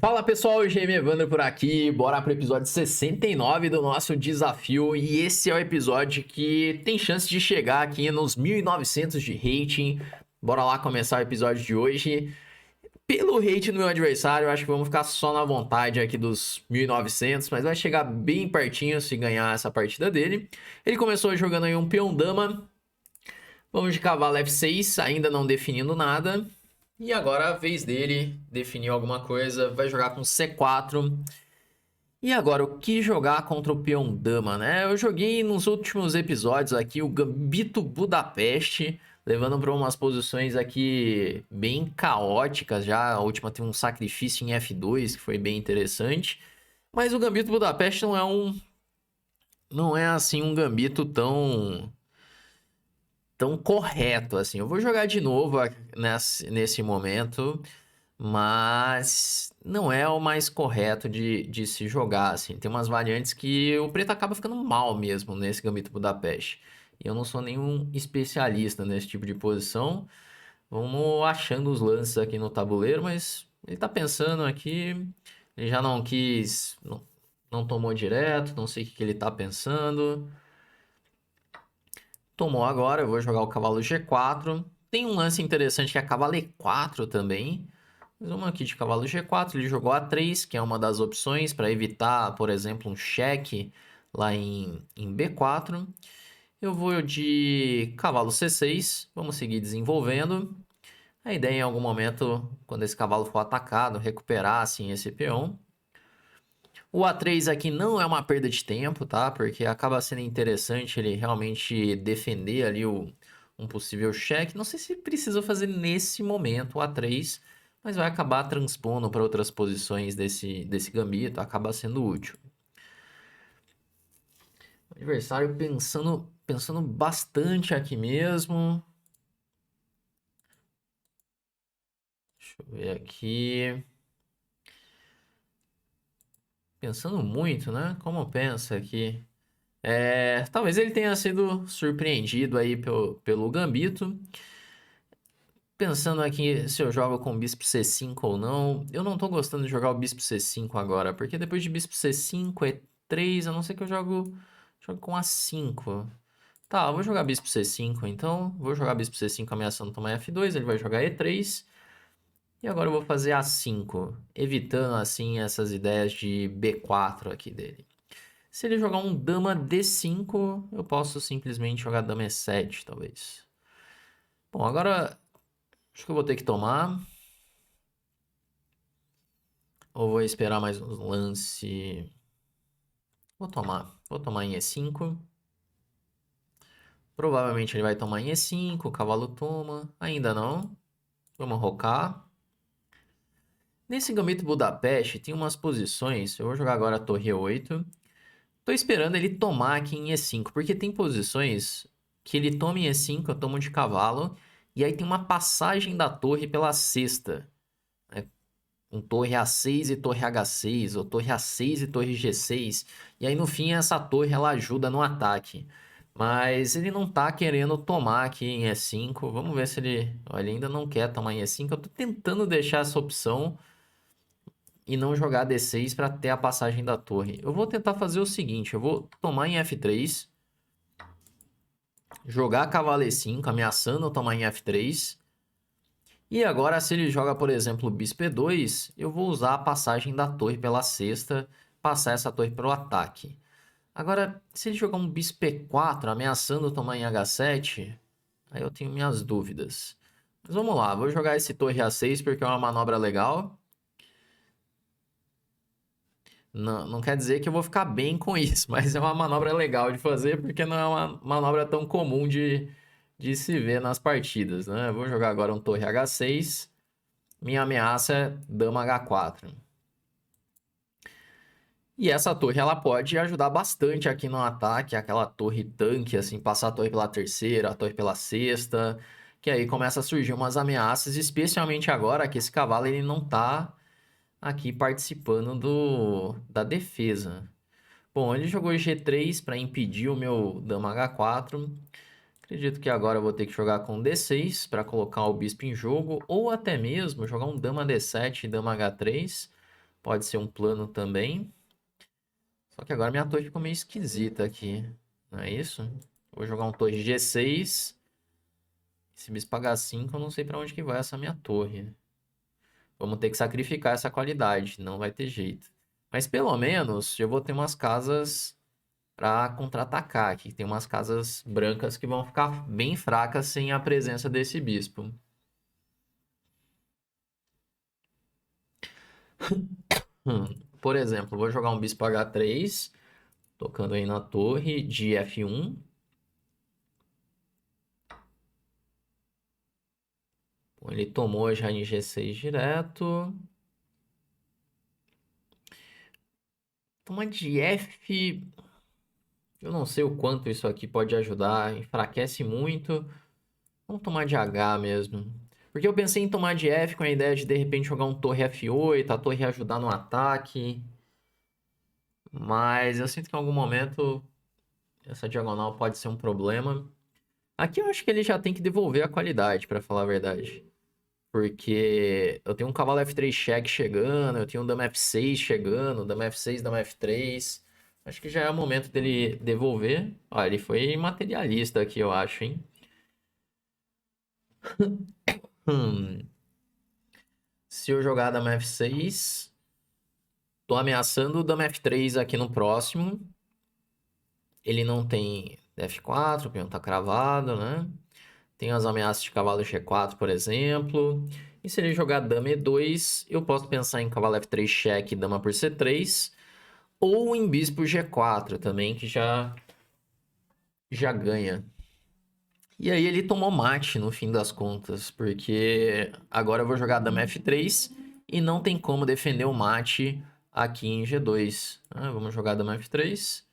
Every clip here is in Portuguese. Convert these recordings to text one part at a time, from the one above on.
Fala pessoal, Jaime Evandro por aqui, bora pro episódio 69 do nosso desafio e esse é o episódio que tem chance de chegar aqui nos 1900 de rating. Bora lá começar o episódio de hoje. Pelo rate do meu adversário, eu acho que vamos ficar só na vontade aqui dos 1900, mas vai chegar bem pertinho se ganhar essa partida dele. Ele começou jogando aí um peão dama, vamos de cavalo F6, ainda não definindo nada. E agora a vez dele definir alguma coisa, vai jogar com C4. E agora, o que jogar contra o peão dama, né? Eu joguei nos últimos episódios aqui o Gambito Budapeste, levando para umas posições aqui bem caóticas já. A última tem um sacrifício em F2, que foi bem interessante. Mas o Gambito Budapeste não é assim um gambito tão correto assim. Eu vou jogar de novo nesse momento, mas não é o mais correto de se jogar, assim. Tem umas variantes que o preto acaba ficando mal mesmo nesse Gambito Budapeste. E eu não sou nenhum especialista nesse tipo de posição. Vamos achando os lances aqui no tabuleiro, mas ele tá pensando aqui. Ele já não quis, não tomou direto, não sei o que ele tá pensando. Tomou agora, eu vou jogar o cavalo G4. Tem um lance interessante que é cavalo E4 também. Mas vamos aqui de cavalo G4, ele jogou A3, que é uma das opções para evitar, por exemplo, um cheque lá em B4. Eu vou de cavalo C6, vamos seguir desenvolvendo. A ideia em algum momento, quando esse cavalo for atacado, recuperar assim esse peão. O A3 aqui não é uma perda de tempo, tá? Porque acaba sendo interessante ele realmente defender ali um possível cheque. Não sei se precisa fazer nesse momento o A3, mas vai acabar transpondo para outras posições desse gambito, acaba sendo útil. O adversário pensando bastante aqui mesmo. Deixa eu ver aqui. Pensando muito, né? Como pensa aqui? Talvez ele tenha sido surpreendido aí pelo Gambito. Pensando aqui se eu jogo com Bispo C5 ou não, eu não tô gostando de jogar o Bispo C5 agora, porque depois de Bispo C5 E3, a não ser que eu jogo com A5. Tá, eu vou jogar Bispo C5 então, vou jogar Bispo C5 ameaçando tomar F2, ele vai jogar E3, e agora eu vou fazer A5, evitando assim essas ideias de B4 aqui dele. Se ele jogar um Dama D5, eu posso simplesmente jogar Dama E7, talvez. Bom, agora acho que eu vou ter que tomar. Ou vou esperar mais um lance. Vou tomar. Vou tomar em E5. Provavelmente ele vai tomar em E5. O cavalo toma. Ainda não. Vamos rocar. Nesse Gambito Budapeste tem umas posições. Eu vou jogar agora a torre E8. Tô esperando ele tomar aqui em E5. Porque tem posições que ele toma em E5. Eu tomo de cavalo. E aí tem uma passagem da torre pela cesta. Um torre A6 e torre H6, ou torre A6 e torre G6. E aí no fim essa torre ela ajuda no ataque. Mas ele não tá querendo tomar aqui em E5. Vamos ver se ele... Olha, ele ainda não quer tomar em E5. Eu tô tentando deixar essa opção e não jogar D6 para ter a passagem da torre. Eu vou tentar fazer o seguinte, eu vou tomar em F3, jogar cavalo E5, ameaçando tomar em F3. E agora, se ele joga, por exemplo, bispo E2, eu vou usar a passagem da torre pela cesta, passar essa torre para o ataque. Agora, se ele jogar um bispo E4, ameaçando tomar em H7, aí eu tenho minhas dúvidas. Mas vamos lá, vou jogar esse torre A6 porque é uma manobra legal. Não quer dizer que eu vou ficar bem com isso, mas é uma manobra legal de fazer porque não é uma manobra tão comum de se ver nas partidas, né? Eu vou jogar agora um torre H6. Minha ameaça é dama H4. E essa torre ela pode ajudar bastante aqui no ataque, aquela torre tanque, assim, passar a torre pela terceira, a torre pela sexta, que aí começa a surgir umas ameaças, especialmente agora que esse cavalo ele não tá aqui participando da defesa. Bom, ele jogou G3 para impedir o meu dama H4. Acredito que agora eu vou ter que jogar com D6 para colocar o bispo em jogo, ou até mesmo jogar um dama D7 e dama H3 Pode ser um plano também. Só que agora minha torre ficou meio esquisita aqui. Não é isso? Vou jogar um torre G6. Se bispo H5, eu não sei pra onde que vai essa minha torre. Vamos ter que sacrificar essa qualidade. Não vai ter jeito. Mas pelo menos eu vou ter umas casas pra contra-atacar aqui. Tem umas casas brancas que vão ficar bem fracas sem a presença desse bispo. Por exemplo, vou jogar um bispo H3, tocando aí na torre de F1. Bom, ele tomou já em G6 direto. Toma de F. Eu não sei o quanto isso aqui pode ajudar. Enfraquece muito. Vamos tomar de H mesmo. Porque eu pensei em tomar de F com a ideia de repente jogar um torre F8, a torre ajudar no ataque. Mas eu sinto que em algum momento essa diagonal pode ser um problema. Aqui eu acho que ele já tem que devolver a qualidade, pra falar a verdade. Porque eu tenho um cavalo F3 cheque chegando, eu tenho um dama F6 chegando, dama F6, dama F3. Acho que já é o momento dele devolver. Ó, ele foi materialista aqui, eu acho, hein? Se eu jogar dama F6, tô ameaçando o dama F3 aqui no próximo. Ele não tem F4, o peão tá cravado, né? Tem as ameaças de cavalo G4, por exemplo. E se ele jogar dama E2, eu posso pensar em cavalo F3 cheque, dama por C3. Ou em bispo G4 também, que já ganha. E aí ele tomou mate no fim das contas, porque agora eu vou jogar dama F3 e não tem como defender o mate aqui em G2. Vamos jogar dama F3.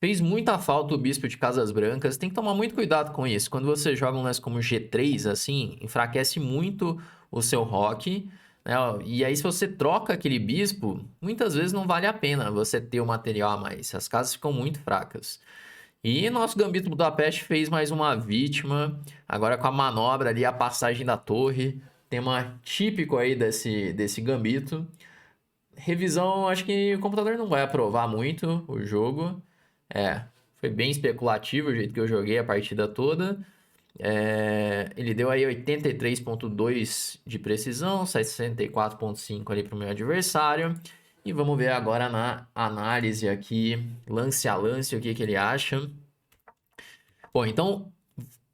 Fez muita falta o bispo de casas brancas. Tem que tomar muito cuidado com isso. Quando você joga um lance como G3, assim, enfraquece muito o seu roque, né? E aí, se você troca aquele bispo, muitas vezes não vale a pena você ter o material a mais. As casas ficam muito fracas. E nosso Gambito Budapeste fez mais uma vítima. Agora com a manobra ali, a passagem da torre. Tema típico aí desse Gambito. Revisão, acho que o computador não vai aprovar muito o jogo. Foi bem especulativo o jeito que eu joguei a partida toda. Ele deu aí 83,2 de precisão, 64,5 ali para o meu adversário. E vamos ver agora na análise aqui, lance a lance, o que ele acha. Bom, então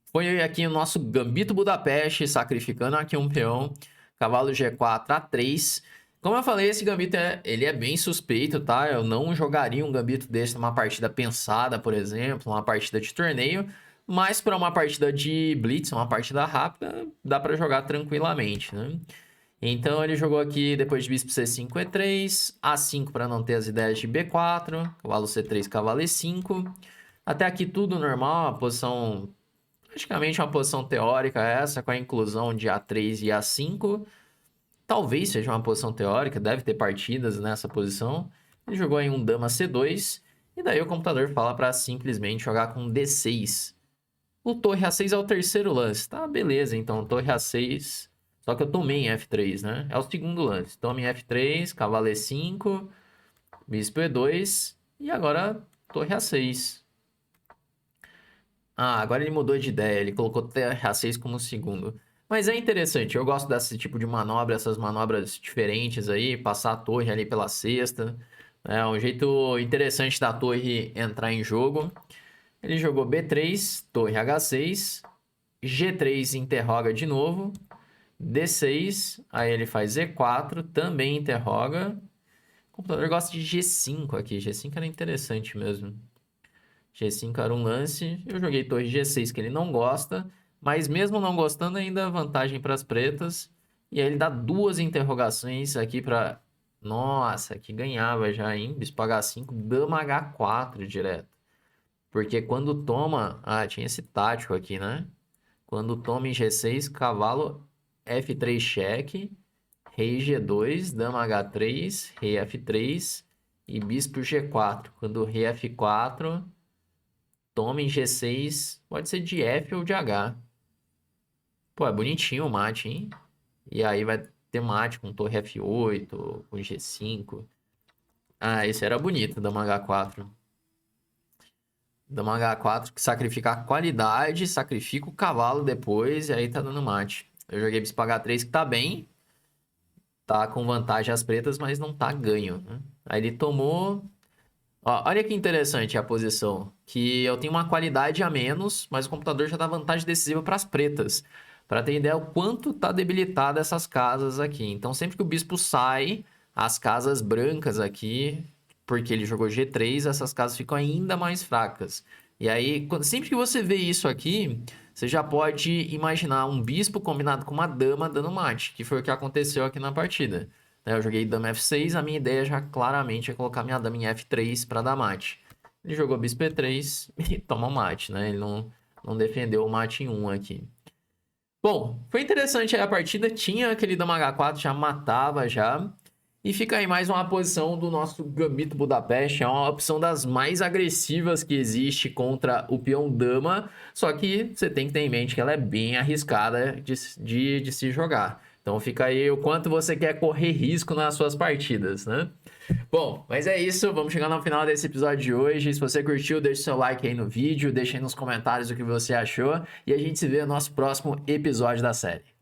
foi aqui o nosso Gambito Budapeste, sacrificando aqui um peão. Cavalo G4 A3. Como eu falei, esse gambito ele é bem suspeito, tá? Eu não jogaria um gambito desse numa partida pensada, por exemplo, uma partida de torneio, mas para uma partida de blitz, uma partida rápida, dá para jogar tranquilamente, né? Então ele jogou aqui depois de bispo C5, E3, A5 para não ter as ideias de B4, cavalo C3, cavalo E5. Até aqui tudo normal, a posição, praticamente uma posição teórica essa, com a inclusão de A3 e A5. Talvez seja uma posição teórica, deve ter partidas nessa posição. Ele jogou em um dama C2, e daí o computador fala para simplesmente jogar com D6. O torre A6 é o terceiro lance, tá? Beleza, então torre A6, só que eu tomei em F3, né? É o segundo lance. Tome em F3, cavalo E5, bispo E2, e agora torre A6. Agora ele mudou de ideia, ele colocou torre A6 como segundo. Mas é interessante, eu gosto desse tipo de manobra, essas manobras diferentes aí, passar a torre ali pela cesta. É um jeito interessante da torre entrar em jogo. Ele jogou B3, torre H6, G3 interroga de novo, D6, aí ele faz E4, também interroga. O computador gosta de G5 aqui, G5 era interessante mesmo. G5 era um lance, eu joguei torre G6 que ele não gosta, mas mesmo não gostando ainda vantagem para as pretas. E aí ele dá duas interrogações aqui para... Nossa, que ganhava já, hein? Bispo H5, dama H4 direto. Porque quando toma... tinha esse tático aqui, né? Quando toma em G6, cavalo F3 cheque, rei G2, dama H3, rei F3 e bispo G4. Quando o rei F4... Toma em G6, pode ser de F ou de H. Pô, é bonitinho o mate, hein? E aí vai temático, com torre F8, com G5. Ah, esse era bonito, dama H4. Dama H4 que sacrifica a qualidade, sacrifica o cavalo depois e aí tá dando mate. Eu joguei bispo H3 que tá bem. Tá com vantagem as pretas, mas não tá ganho, né? Aí ele tomou... Ó, olha que interessante a posição. Que eu tenho uma qualidade a menos, mas o computador já dá vantagem decisiva para as pretas. Para ter ideia o quanto tá debilitada essas casas aqui. Então sempre que o bispo sai, as casas brancas aqui, porque ele jogou G3, essas casas ficam ainda mais fracas. E aí, sempre que você vê isso aqui, você já pode imaginar um bispo combinado com uma dama dando mate, que foi o que aconteceu aqui na partida. Eu joguei dama F6, a minha ideia já claramente é colocar minha dama em F3 para dar mate. Ele jogou bispo E3 e toma mate, né? Ele não defendeu o mate em 1 aqui. Bom, foi interessante aí a partida, tinha aquele dama H4, já matava já. E fica aí mais uma posição do nosso Gambito Budapeste, é uma opção das mais agressivas que existe contra o peão dama, só que você tem que ter em mente que ela é bem arriscada de se jogar. Então fica aí o quanto você quer correr risco nas suas partidas, né? Bom, mas é isso, vamos chegando ao final desse episódio de hoje. Se você curtiu, deixe seu like aí no vídeo, deixe aí nos comentários o que você achou e a gente se vê no nosso próximo episódio da série.